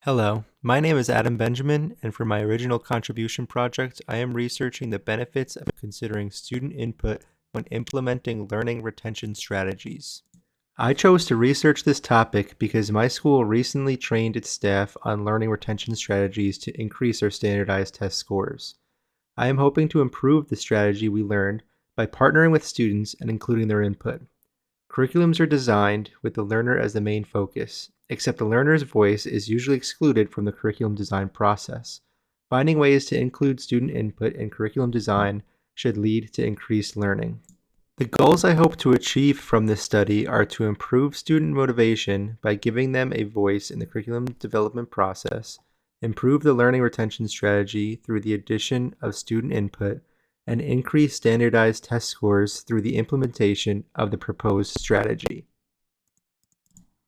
Hello, my name is Adam Benjamin, and for my original contribution project, I am researching the benefits of considering student input when implementing learning retention strategies. I chose to research this topic because my school recently trained its staff on learning retention strategies to increase our standardized test scores. I am hoping to improve the strategy we learned by partnering with students and including their input. Curriculums are designed with the learner as the main focus, except the learner's voice is usually excluded from the curriculum design process. Finding ways to include student input in curriculum design should lead to increased learning. The goals I hope to achieve from this study are to improve student motivation by giving them a voice in the curriculum development process, improve the learning retention strategy through the addition of student input, and increase standardized test scores through the implementation of the proposed strategy.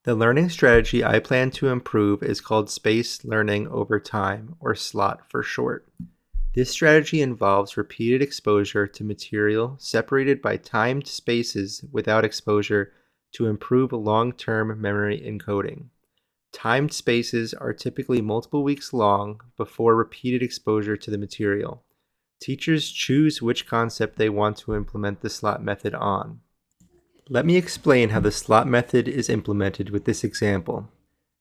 The learning strategy I plan to improve is called Spaced Learning Over Time, or SLOT for short. This strategy involves repeated exposure to material separated by timed spaces without exposure to improve long-term memory encoding. Timed spaces are typically multiple weeks long before repeated exposure to the material. Teachers choose which concept they want to implement the SLOT method on. Let me explain how the SLOT method is implemented with this example.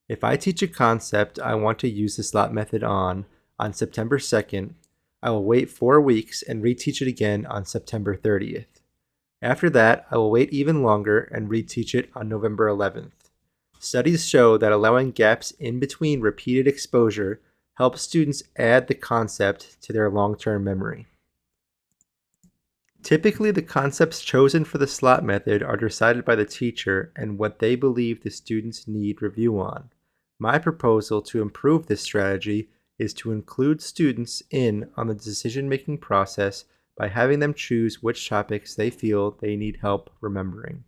If I teach a concept I want to use the SLOT method on September 2nd, I will wait 4 weeks and reteach it again on September 30th. After that, I will wait even longer and reteach it on November 11th. Studies show that allowing gaps in between repeated exposure helps students add the concept to their long-term memory. Typically, the concepts chosen for the SLOT method are decided by the teacher and what they believe the students need review on. My proposal to improve this strategy is to include students in on the decision-making process by having them choose which topics they feel they need help remembering.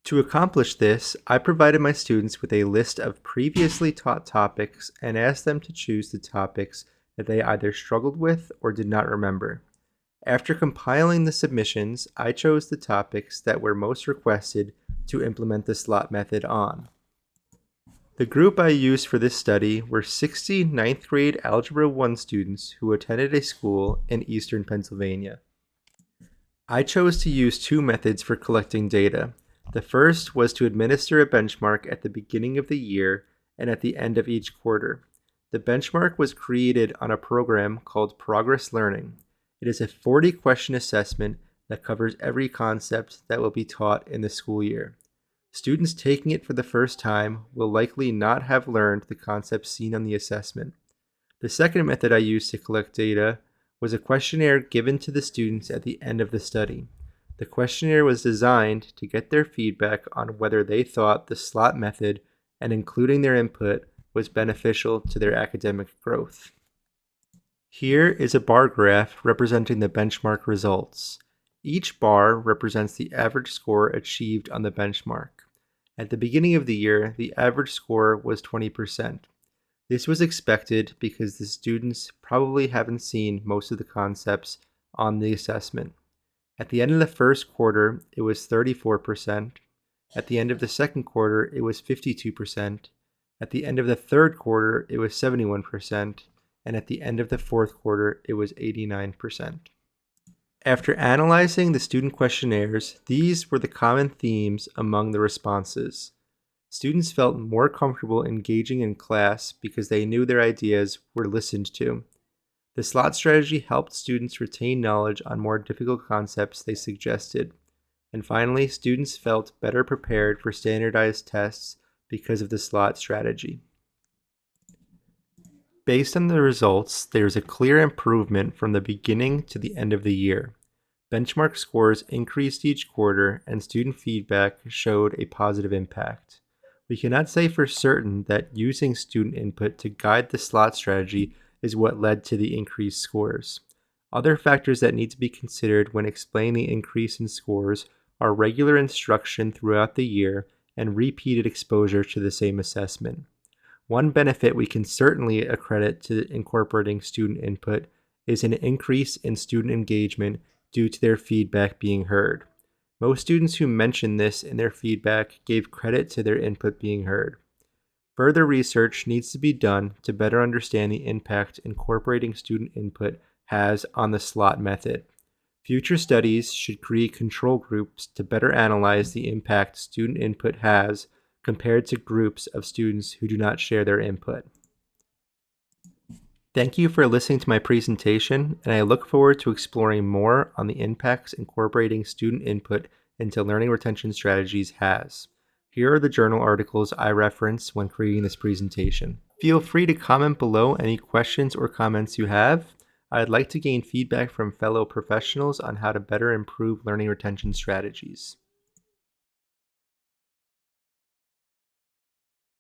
To accomplish this, I provided my students with a list of previously taught topics and asked them to choose the topics that they either struggled with or did not remember. After compiling the submissions, I chose the topics that were most requested to implement the SLOT method on. The group I used for this study were 60 ninth grade Algebra 1 students who attended a school in eastern Pennsylvania. I chose to use two methods for collecting data. The first was to administer a benchmark at the beginning of the year and at the end of each quarter. The benchmark was created on a program called Progress Learning. It is a 40-question assessment that covers every concept that will be taught in the school year. Students taking it for the first time will likely not have learned the concepts seen on the assessment. The second method I used to collect data was a questionnaire given to the students at the end of the study. The questionnaire was designed to get their feedback on whether they thought the SLOT method and including their input was beneficial to their academic growth. Here is a bar graph representing the benchmark results. Each bar represents the average score achieved on the benchmark. At the beginning of the year, the average score was 20%. This was expected because the students probably haven't seen most of the concepts on the assessment. At the end of the first quarter, it was 34%. At the end of the second quarter, it was 52%. At the end of the third quarter, it was 71%. And at the end of the fourth quarter, it was 89%. After analyzing the student questionnaires, these were the common themes among the responses. Students felt more comfortable engaging in class because they knew their ideas were listened to. The SLOT strategy helped students retain knowledge on more difficult concepts they suggested. And finally, students felt better prepared for standardized tests because of the SLOT strategy. Based on the results, there is a clear improvement from the beginning to the end of the year. Benchmark scores increased each quarter, and student feedback showed a positive impact. We cannot say for certain that using student input to guide the SLOT strategy is what led to the increased scores. Other factors that need to be considered when explaining the increase in scores are regular instruction throughout the year and repeated exposure to the same assessment. One benefit we can certainly accredit to incorporating student input is an increase in student engagement due to their feedback being heard. Most students who mentioned this in their feedback gave credit to their input being heard. Further research needs to be done to better understand the impact incorporating student input has on the SLOT method. Future studies should create control groups to better analyze the impact student input has compared to groups of students who do not share their input. Thank you for listening to my presentation, and I look forward to exploring more on the impacts incorporating student input into learning retention strategies has. Here are the journal articles I referenced when creating this presentation. Feel free to comment below any questions or comments you have. I'd like to gain feedback from fellow professionals on how to better improve learning retention strategies.